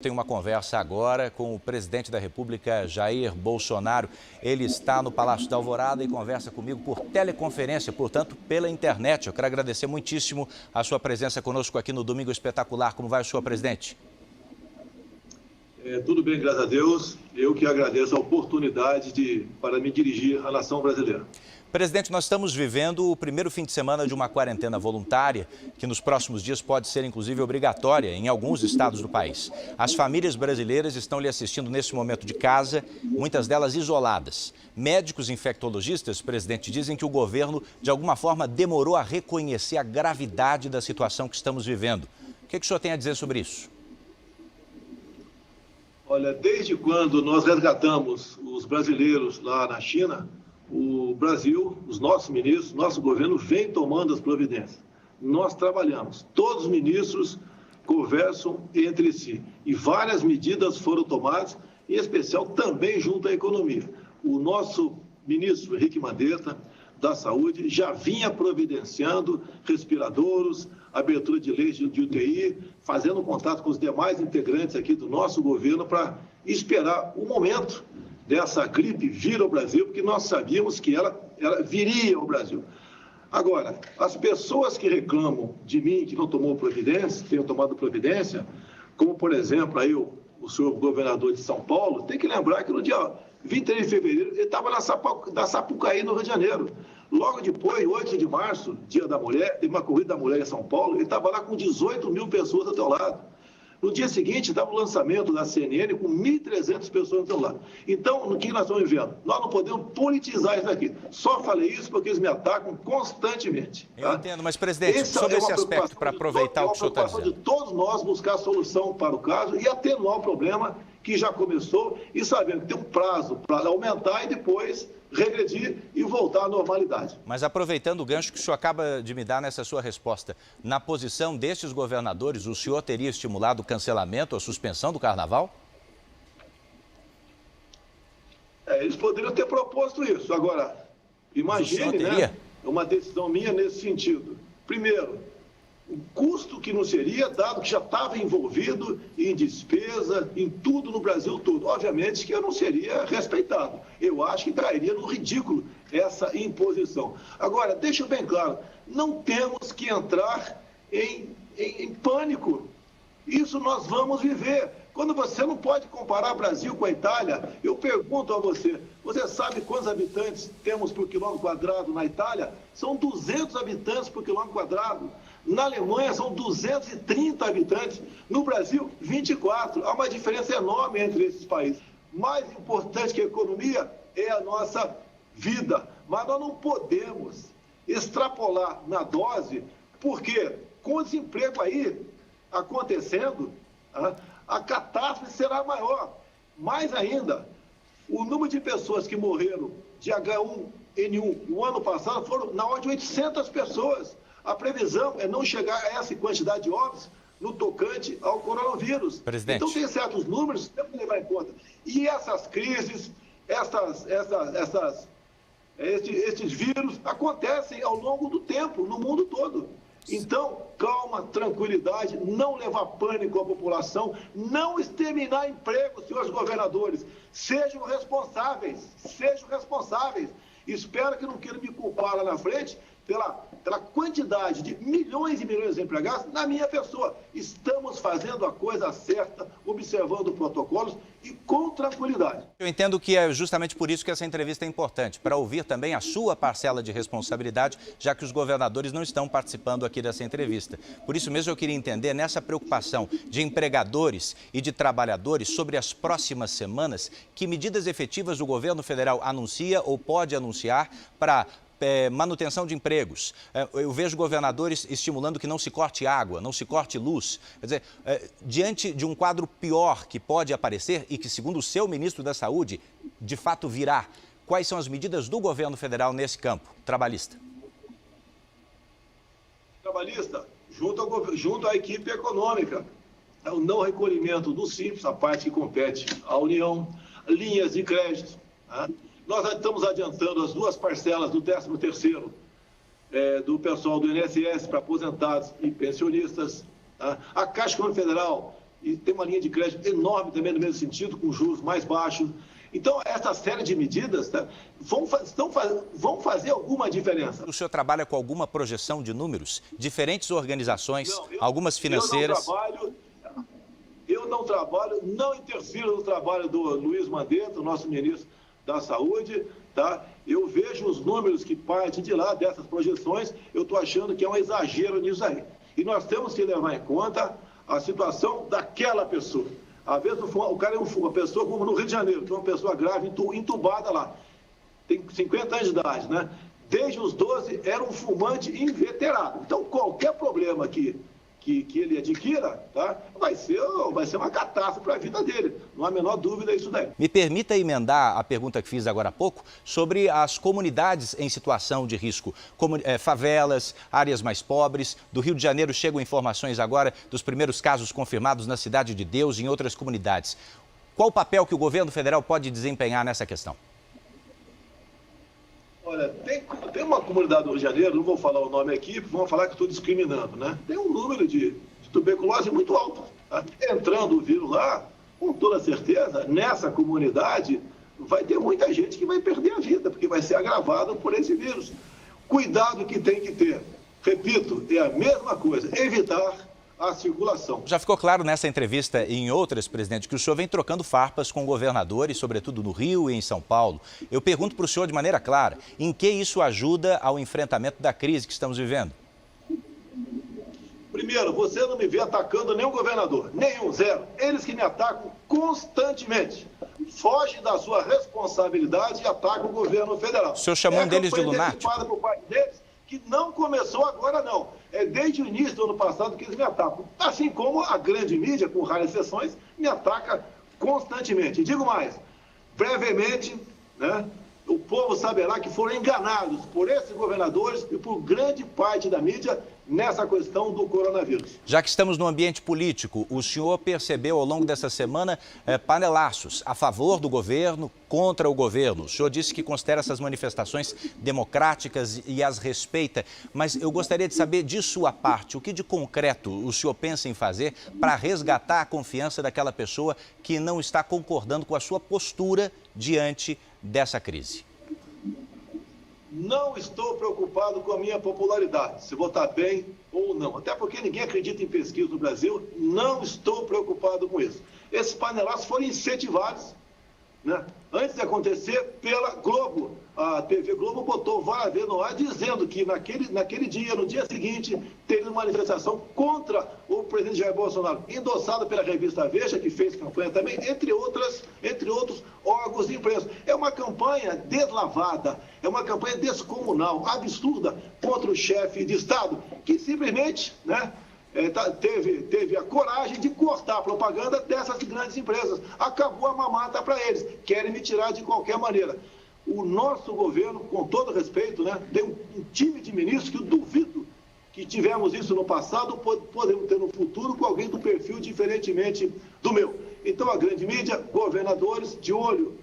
Tem uma conversa agora com o presidente da República, Jair Bolsonaro. Ele está no Palácio da Alvorada e conversa comigo por teleconferência, portanto, pela internet. Eu quero agradecer muitíssimo a sua presença conosco aqui no Domingo Espetacular. Como vai o senhor, presidente? Tudo bem, graças a Deus. Eu que agradeço a oportunidade para me dirigir à nação brasileira. Presidente, nós estamos vivendo o primeiro fim de semana de uma quarentena voluntária, que nos próximos dias pode ser, inclusive, obrigatória em alguns estados do país. As famílias brasileiras estão lhe assistindo nesse momento de casa, muitas delas isoladas. Médicos infectologistas, presidente, dizem que o governo, de alguma forma, demorou a reconhecer a gravidade da situação que estamos vivendo. O que o senhor tem a dizer sobre isso? Olha, desde quando nós resgatamos os brasileiros lá na China, o Brasil, os nossos ministros, nosso governo vem tomando as providências. Nós trabalhamos, todos os ministros conversam entre si e várias medidas foram tomadas, em especial também junto à economia. O nosso ministro Henrique Mandetta, da Saúde, já vinha providenciando respiradores, abertura de leis de UTI, fazendo contato com os demais integrantes aqui do nosso governo para esperar o momento dessa gripe vir ao Brasil, porque nós sabíamos que ela viria ao Brasil. Agora, as pessoas que reclamam de mim, que não tomou providência, tenham tomado providência, como, por exemplo, aí o senhor governador de São Paulo, tem que lembrar que no dia 23 de fevereiro, ele estava na Sapucaí, no Rio de Janeiro. Logo depois, 8 de março, dia da mulher, teve uma corrida da mulher em São Paulo, ele estava lá com 18 mil pessoas ao teu lado. No dia seguinte, estava o lançamento da CNN com 1.300 pessoas do seu lado. Então, no que nós estamos vivendo? Nós não podemos politizar isso aqui. Só falei isso porque eles me atacam constantemente. Tá? Eu entendo, mas, presidente, sobre esse aspecto, para aproveitar o que o senhor está dizendo. É uma preocupação de todos nós buscar solução para o caso e atenuar o problema que já começou e sabendo que tem um prazo para aumentar e depois regredir e voltar à normalidade. Mas aproveitando o gancho que o senhor acaba de me dar nessa sua resposta, na posição destes governadores, o senhor teria estimulado o cancelamento, a suspensão do carnaval? Eles poderiam ter proposto isso. Agora, imagine, né, uma decisão minha nesse sentido. Primeiro, o custo que não seria, dado que já estava envolvido em despesa, em tudo no Brasil todo. Obviamente que eu não seria respeitado. Eu acho que trairia no ridículo essa imposição. Agora, deixa bem claro, não temos que entrar em pânico. Isso nós vamos viver. Quando você não pode comparar Brasil com a Itália, eu pergunto a você, você sabe quantos habitantes temos por quilômetro quadrado na Itália? São 200 habitantes por quilômetro quadrado. Na Alemanha são 230 habitantes, no Brasil 24. Há uma diferença enorme entre esses países. Mais importante que a economia é a nossa vida. Mas nós não podemos extrapolar na dose, porque com o desemprego aí acontecendo, a catástrofe será maior. Mais ainda, o número de pessoas que morreram de H1N1 no ano passado foram na ordem de 800 pessoas. A previsão é não chegar a essa quantidade de óbitos no tocante ao coronavírus. Presidente. Então, tem certos números que temos que levar em conta. E essas crises, esses vírus acontecem ao longo do tempo, no mundo todo. Então, calma, tranquilidade, não levar pânico à população, não exterminar empregos, senhores governadores. Sejam responsáveis, sejam responsáveis. Espero que não queiram me culpar lá na frente pela quantidade de milhões e milhões de empregados na minha pessoa. Estamos fazendo a coisa certa, observando protocolos e com tranquilidade. Eu entendo que é justamente por isso que essa entrevista é importante, para ouvir também a sua parcela de responsabilidade, já que os governadores não estão participando aqui dessa entrevista. Por isso mesmo eu queria entender nessa preocupação de empregadores e de trabalhadores sobre as próximas semanas, que medidas efetivas o governo federal anuncia ou pode anunciar para manutenção de empregos. Eu vejo governadores estimulando que não se corte água, não se corte luz. Quer dizer, diante de um quadro pior que pode aparecer e que, segundo o seu ministro da Saúde, de fato virá, quais são as medidas do governo federal nesse campo trabalhista? Trabalhista, junto à equipe econômica, o não recolhimento do Simples, a parte que compete à União, linhas de crédito, Nós estamos adiantando as 2 parcelas do 13º do pessoal do INSS para aposentados e pensionistas. A Caixa Econômica Federal e tem uma linha de crédito enorme também no mesmo sentido, com juros mais baixos. Então, essa série de medidas, tá, vão fazer alguma diferença. O senhor trabalha com alguma projeção de números? Diferentes organizações, algumas financeiras? Eu não trabalho, não interfiro no trabalho do Luiz Mandetta, o nosso ministro da Saúde, tá? Eu vejo os números que partem de lá, dessas projeções, eu estou achando que é um exagero nisso aí. E nós temos que levar em conta a situação daquela pessoa. Às vezes o cara é uma pessoa como no Rio de Janeiro, que é uma pessoa grave, entubada lá, tem 50 anos de idade, né? Desde os 12 era um fumante inveterado. Então, qualquer problema que ele adquira, tá, vai ser uma catástrofe para a vida dele. Não há a menor dúvida isso daí. Me permita emendar a pergunta que fiz agora há pouco sobre as comunidades em situação de risco, como favelas, áreas mais pobres. Do Rio de Janeiro chegam informações agora dos primeiros casos confirmados na Cidade de Deus e em outras comunidades. Qual o papel que o governo federal pode desempenhar nessa questão? Olha, tem uma comunidade do Rio de Janeiro, não vou falar o nome aqui, vão falar que estou discriminando, né? Tem um número de tuberculose muito alto. Tá? Entrando o vírus lá, com toda certeza, nessa comunidade, vai ter muita gente que vai perder a vida, porque vai ser agravado por esse vírus. Cuidado que tem que ter. Repito, é a mesma coisa, evitar a circulação. Já ficou claro nessa entrevista e em outras, presidente, que o senhor vem trocando farpas com governadores, sobretudo no Rio e em São Paulo. Eu pergunto para o senhor de maneira clara, em que isso ajuda ao enfrentamento da crise que estamos vivendo? Primeiro, você não me vê atacando nenhum governador, nenhum, zero. Eles que me atacam constantemente. Fogem da sua responsabilidade e atacam o governo federal. O senhor chamou deles de lunático? Por parte deles, que não começou agora, não. É desde o início do ano passado que eles me atacam. Assim como a grande mídia, com raras exceções, me ataca constantemente. E digo mais, brevemente, né, o povo saberá que foram enganados por esses governadores e por grande parte da mídia nessa questão do coronavírus. Já que estamos no ambiente político, o senhor percebeu ao longo dessa semana panelaços a favor do governo, contra o governo. O senhor disse que considera essas manifestações democráticas e as respeita, mas eu gostaria de saber de sua parte, o que de concreto o senhor pensa em fazer para resgatar a confiança daquela pessoa que não está concordando com a sua postura diante dessa crise? Não estou preocupado com a minha popularidade, se vou estar bem ou não. Até porque ninguém acredita em pesquisa no Brasil, não estou preocupado com isso. Esses panelaços foram incentivados, né, antes de acontecer, pela Globo. A TV Globo botou várias vezes no ar dizendo que naquele dia, no dia seguinte, teve uma manifestação contra o presidente Jair Bolsonaro, endossada pela revista Veja, que fez campanha também, entre outros órgãos de imprensa. É uma campanha deslavada, é uma campanha descomunal, absurda, contra o chefe de Estado, que simplesmente, né, teve a coragem de cortar a propaganda dessas grandes empresas. Acabou a mamata para eles, querem me tirar de qualquer maneira. O nosso governo, com todo respeito, né, tem um time de ministros que eu duvido que tivemos isso no passado, podemos ter no futuro com alguém do perfil diferentemente do meu. Então, a grande mídia, governadores, de olho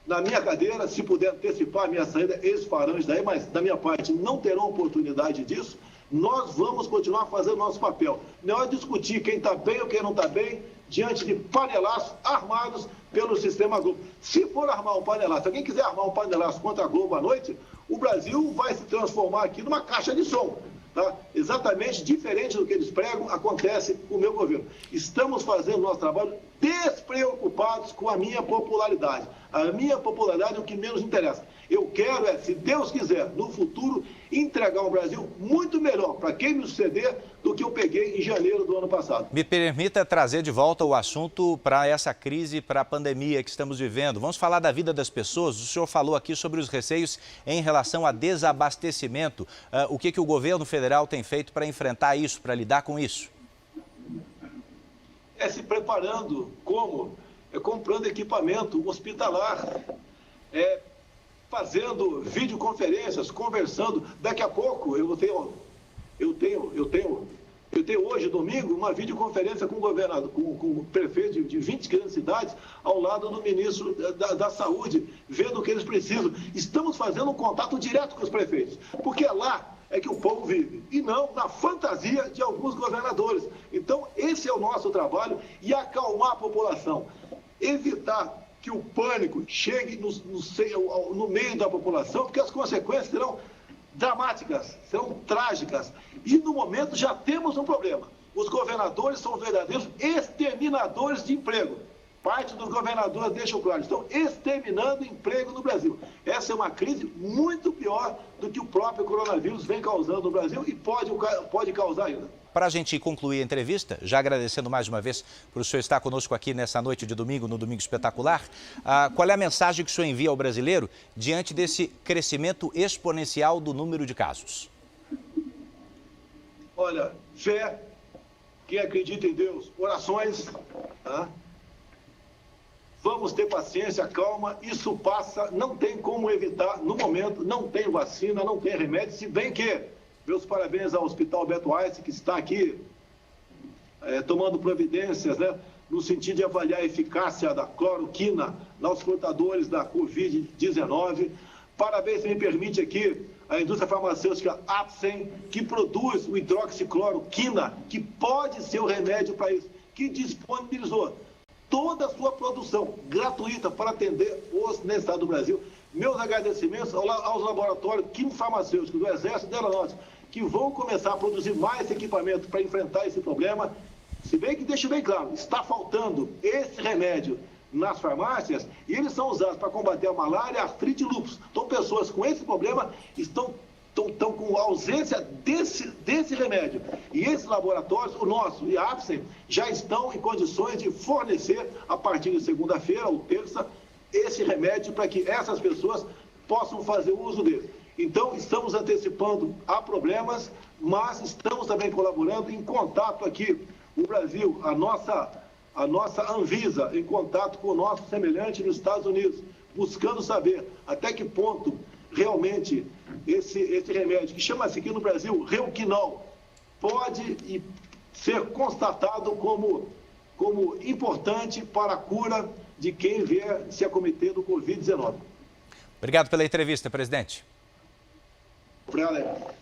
na minha cadeira, se puder antecipar a minha saída, eles farão isso daí, mas da minha parte não terão oportunidade disso. Nós vamos continuar fazendo o nosso papel. Não é discutir quem está bem ou quem não está bem diante de panelaços armados pelo sistema Globo. Se for armar um panelaço, se alguém quiser armar um panelaço contra a Globo à noite, o Brasil vai se transformar aqui numa caixa de som. Tá? Exatamente diferente do que eles pregam, acontece com o meu governo. Estamos fazendo o nosso trabalho despreocupados com a minha popularidade. A minha popularidade é o que menos interessa. Eu quero, se Deus quiser, no futuro, entregar um Brasil muito melhor para quem me suceder do que eu peguei em janeiro do ano passado. Me permita trazer de volta o assunto para essa crise, para a pandemia que estamos vivendo. Vamos falar da vida das pessoas. O senhor falou aqui sobre os receios em relação a desabastecimento. O que o governo federal tem feito para enfrentar isso, para lidar com isso? É se preparando, como? Comprando equipamento hospitalar, fazendo videoconferências, conversando. Daqui a pouco eu tenho hoje, domingo, uma videoconferência com o governador, com o prefeito de 20 grandes cidades, ao lado do ministro da Saúde, vendo o que eles precisam. Estamos fazendo um contato direto com os prefeitos, porque é lá é que o povo vive, e não na fantasia de alguns governadores. Então, esse é o nosso trabalho, e acalmar a população. Evitar que o pânico chegue no meio da população, porque as consequências serão dramáticas, serão trágicas. E, no momento, já temos um problema. Os governadores são verdadeiros exterminadores de emprego. Parte dos governadores deixam claro, estão exterminando emprego no Brasil. Essa é uma crise muito pior do que o próprio coronavírus vem causando no Brasil e pode causar ainda. Para a gente concluir a entrevista, já agradecendo mais uma vez por o senhor estar conosco aqui nessa noite de domingo, no Domingo Espetacular, qual é a mensagem que o senhor envia ao brasileiro diante desse crescimento exponencial do número de casos? Olha, fé, quem acredita em Deus, orações, tá? Vamos ter paciência, calma, isso passa, não tem como evitar, no momento, não tem vacina, não tem remédio, se bem que, meus parabéns ao Hospital Beto Einstein, que está aqui tomando providências, né, no sentido de avaliar a eficácia da cloroquina nos portadores da Covid-19. Parabéns, se me permite aqui, a indústria farmacêutica Apsen, que produz o hidroxicloroquina, que pode ser o remédio para isso, que disponibilizou toda a sua produção gratuita para atender os necessitados do Brasil. Meus agradecimentos aos laboratórios químico-farmacêuticos do Exército e da Aeronáutica, que vão começar a produzir mais equipamento para enfrentar esse problema. Se bem que, deixa bem claro, está faltando esse remédio nas farmácias e eles são usados para combater a malária, a artrite e lúpus. Então, pessoas com esse problema estão com ausência desse remédio. E esses laboratórios, o nosso e a Apsen, já estão em condições de fornecer, a partir de segunda-feira ou terça, esse remédio para que essas pessoas possam fazer uso dele. Então, estamos antecipando a problemas, mas estamos também colaborando em contato aqui, o Brasil, a nossa Anvisa, em contato com o nosso semelhante nos Estados Unidos, buscando saber até que ponto realmente esse remédio, que chama-se aqui no Brasil Reuquinol, pode ser constatado como importante para a cura de quem vier se acometer do Covid-19. Obrigado pela entrevista, presidente. Obrigado.